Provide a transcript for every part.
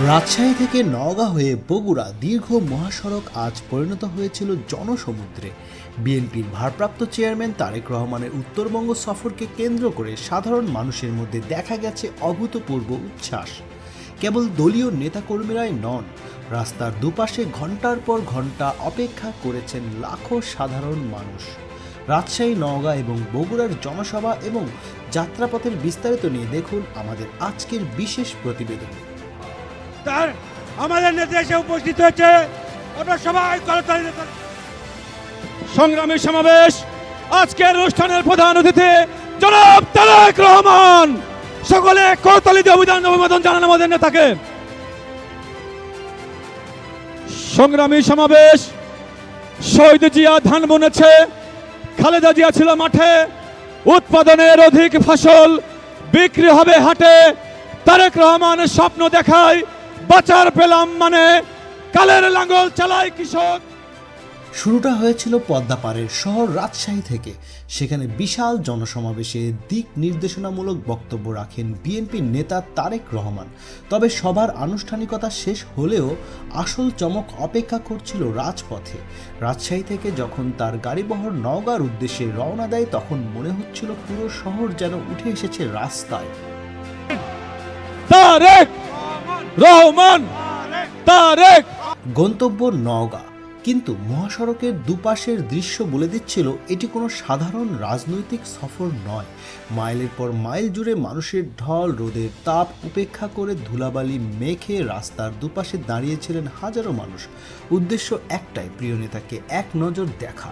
রাজশাহী থেকে নওগাঁ হয়ে বগুড়া দীর্ঘ মহাসড়ক আজ পরিণত হয়েছিল জনসমুদ্রে। বিএনপির ভারপ্রাপ্ত চেয়ারম্যান তারেক রহমানের উত্তরবঙ্গ সফরকে কেন্দ্র করে সাধারণ মানুষের মধ্যে দেখা গেছে অভূতপূর্ব উচ্ছ্বাস। কেবল দলীয় নেতাকর্মীরাই নন, রাস্তার দুপাশে ঘন্টার পর ঘন্টা অপেক্ষা করেছেন লাখো সাধারণ মানুষ। রাজশাহী, নওগাঁ এবং বগুড়ার জনসভা এবং যাত্রাপথের বিস্তারিত নিয়ে দেখুন আমাদের আজকের বিশেষ প্রতিবেদন। তার আমাদের নেতা এসে উপস্থিত হয়েছে, আমরা সবাই করতালি দিতে। সংগ্রামী সমাবেশ আজকের অনুষ্ঠানের প্রধান অতিথি জনাব তারেক রহমান। সকলে করতালি দিয়ে অভিবাদন জানান আমাদের নেতাকে। সংগ্রামী সমাবেশ, শহীদ জিয়া ধান বুনেছে, খালেদা জিয়া ছিল মাঠে, উৎপাদনের অধিক ফসল বিক্রি হবে হাটে। তারেক রহমানের স্বপ্ন দেখায় বাঁচার পেলাম মানে কালের লাঙ্গল চালায় কৃষক। শুরুটা হয়েছিল পদ্মাপাড়ের শহর রাজশাহী থেকে। সেখানে বিশাল জনসমাবেশে দিক নির্দেশনামূলক বক্তব্য রাখেন বিএনপির নেতা তারেক রহমান। তবে সবার আনুষ্ঠানিকতা শেষ হলেও আসল চমক অপেক্ষা করছিল রাজপথে। রাজশাহী থেকে যখন তার গাড়িবহর নওগাঁর উদ্দেশ্যে রওনা দেয়, তখন মনে হচ্ছিল পুরো শহর যেন উঠে এসেছে রাস্তায়। তারেক রহমান, তারেক। গন্তব্য নওগাঁ, কিন্তু মহাসড়কের দুপাশের দৃশ্য বলে দিচ্ছিল এটি কোনো সাধারণ রাজনৈতিক সফর নয়। মাইলের পর মাইল জুড়ে মানুষের ঢল, রোদের তাপ উপেক্ষা করে ধুলাবালি মেখে রাস্তার দুপাশে দাঁড়িয়েছিলেন হাজারো মানুষ। উদ্দেশ্য একটাই, প্রিয় নেতাকে এক নজর দেখা।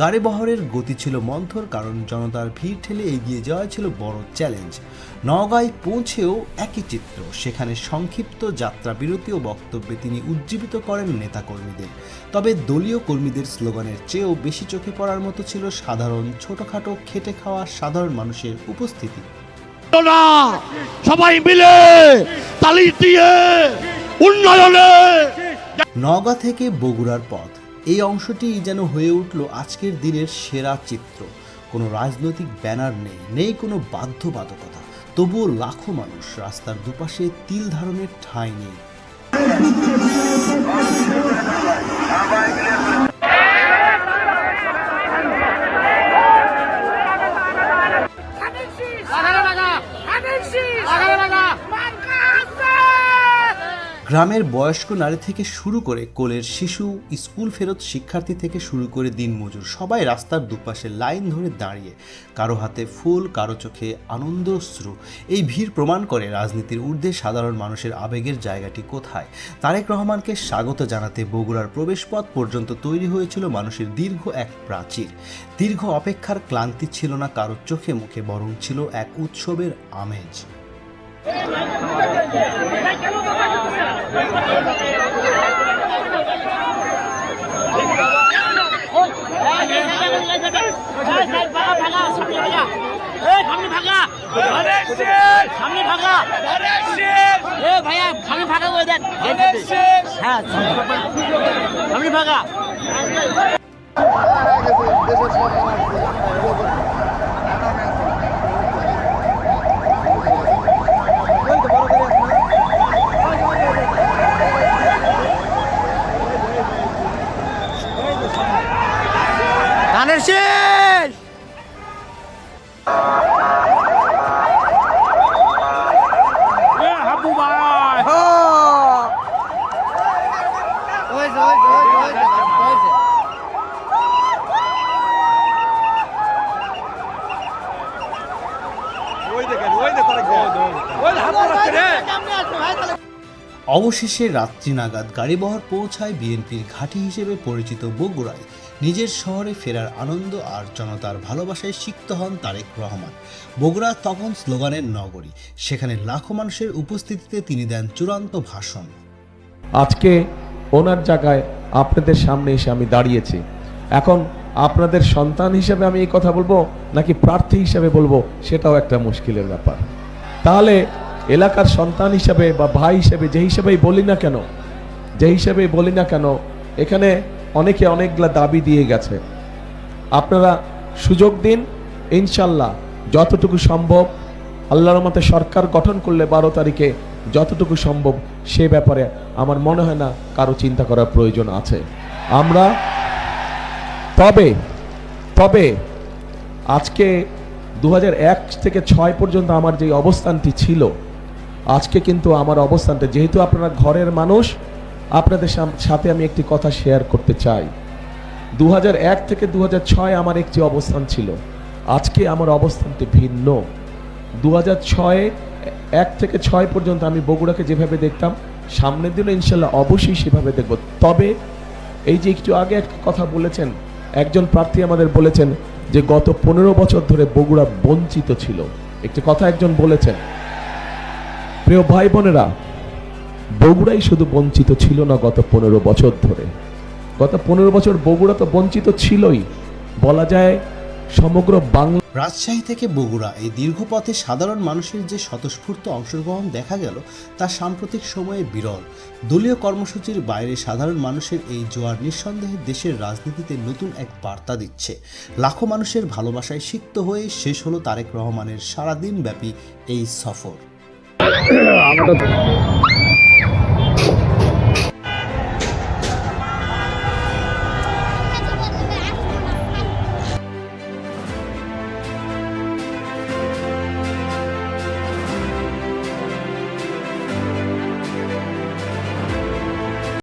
গাড়িবহরের গতি ছিল মন্থর, কারণ জনতার ভিড় ঠেলে এগিয়ে যাওয়া ছিল বড় চ্যালেঞ্জ। নওগাঁয় পৌঁছেও একই চিত্র। সেখানে সংক্ষিপ্ত যাত্রা বিরতি ও বক্তব্যে তিনি উজ্জীবিত করেন নেতাকর্মীদের। তবে দলীয় কর্মীদের স্লোগানের চেয়েও বেশি চোখে পড়ার মতো ছিল সাধারণ ছোটখাটো খেটে খাওয়া সাধারণ মানুষের উপস্থিতি। সবাই মিলে তালি দিয়ে উন্নয়নে। নওগাঁ থেকে বগুড়ার পথ, এই অংশটি যেন হয়ে উঠল আজকের দিনের সেরা চিত্র। কোনো রাজনৈতিক ব্যানার নেই, নেই কোনো বাধ্যবাধকতা, তবুও লাখো মানুষ। রাস্তার দুপাশে তিল ধারণের ঠাঁই নেই। গ্রামের বয়স্ক নারী থেকে শুরু করে কোলের শিশু, স্কুল ফেরত শিক্ষার্থী থেকে শুরু করে দিনমজুর, সবাই রাস্তার দুপাশে লাইন ধরে দাঁড়িয়ে, কারো হাতে ফুল, কারো চোখে আনন্দ অশ্রু। এই ভিড় প্রমাণ করে রাজনীতির ঊর্ধ্বে সাধারণ মানুষের আবেগের জায়গাটি কোথায়। তারেক রহমানকে স্বাগত জানাতে বগুড়ার প্রবেশপথ পর্যন্ত তৈরি হয়েছিল মানুষের দীর্ঘ এক প্রাচীর। দীর্ঘ অপেক্ষার ক্লান্তি ছিল না কারো চোখে মুখে, বরং ছিল এক উৎসবের আমেজ। ধানের শেষ। হাবু ভাই অবশেষে রাত্রি নাগাদ গাড়িবহর পৌঁছায় বিএনপির ঘাঁটি হিসেবে পরিচিত বগুড়ায়। নিজের শহরে ফেরার আনন্দ আর জনতার ভালোবাসায় সিক্ত হন তারেক রহমান। বগুড়া তখন স্লোগানের নগরী। সেখানে লাখো মানুষের উপস্থিতিতে তিনি দেন চূড়ান্ত ভাষণ। আজকে ওনার জায়গায় আপনাদের সামনে এসে আমি দাঁড়িয়েছি। এখন আপনাদের সন্তান হিসেবে আমি এই কথা বলবো নাকি প্রার্থী হিসেবে বলবো, সেটাও একটা মুশকিলের ব্যাপার। তাহলে এলাকার সন্তান হিসেবে বা ভাই হিসেবে, যে হিসেবেই বলি না কেন, এখানে অনেকে অনেকগুলা দাবি দিয়ে গেছে। আপনারা সুযোগ দিন, ইনশাল্লাহ যতটুকু সম্ভব আল্লাহর রহমতে সরকার গঠন করলে 12 তারিখে যতটুকু সম্ভব সে ব্যাপারে আমার মনে হয় না কারো চিন্তা করার প্রয়োজন আছে। আমরা তবে আজকে 2001 থেকে 6 পর্যন্ত আমার যে অবস্থানটি ছিল, আজকে কিন্তু আমার অবস্থানটা, যেহেতু আপনারা ঘরের মানুষ, আপনাদের সাথে আমি একটি কথা শেয়ার করতে চাই। 2001 থেকে 2006 আমার একটি অবস্থান ছিল, আজকে আমার অবস্থানটি ভিন্ন। 1 থেকে 6 পর্যন্ত আমি বগুড়াকে যেভাবে দেখতাম, সামনের দিনে ইনশাল্লাহ অবশ্যই সেভাবে দেখব। তবে এই যে একটু আগে একটা কথা বলেছেন, একজন প্রার্থী আমাদের বলেছেন যে গত 15 বছর ধরে বগুড়া বঞ্চিত ছিল। একটি কথা একজন বলেছেন। প্রিয় ভাই বোনেরা, বগুড়াই শুধু বঞ্চিত ছিল না গত 15 বছর ধরে। গত 15 বছর বগুড়া তো বঞ্চিত ছিলই, বলা যায় সমগ্র বাংলা। রাজশাহী থেকে বগুড়া এই দীর্ঘ পথে সাধারণ মানুষের যে স্বতঃস্ফূর্ত অংশগ্রহণ দেখা গেল তা সাম্প্রতিক সময়ে বিরল। দলীয় কর্মসূচির বাইরে সাধারণ মানুষের এই জোয়ার নিঃসন্দেহে দেশের রাজনীতিতে নতুন এক বার্তা দিচ্ছে। লাখো মানুষের ভালোবাসায় সিক্ত হয়ে শেষ হলো তারেক রহমানের সারাদিনব্যাপী এই সফর।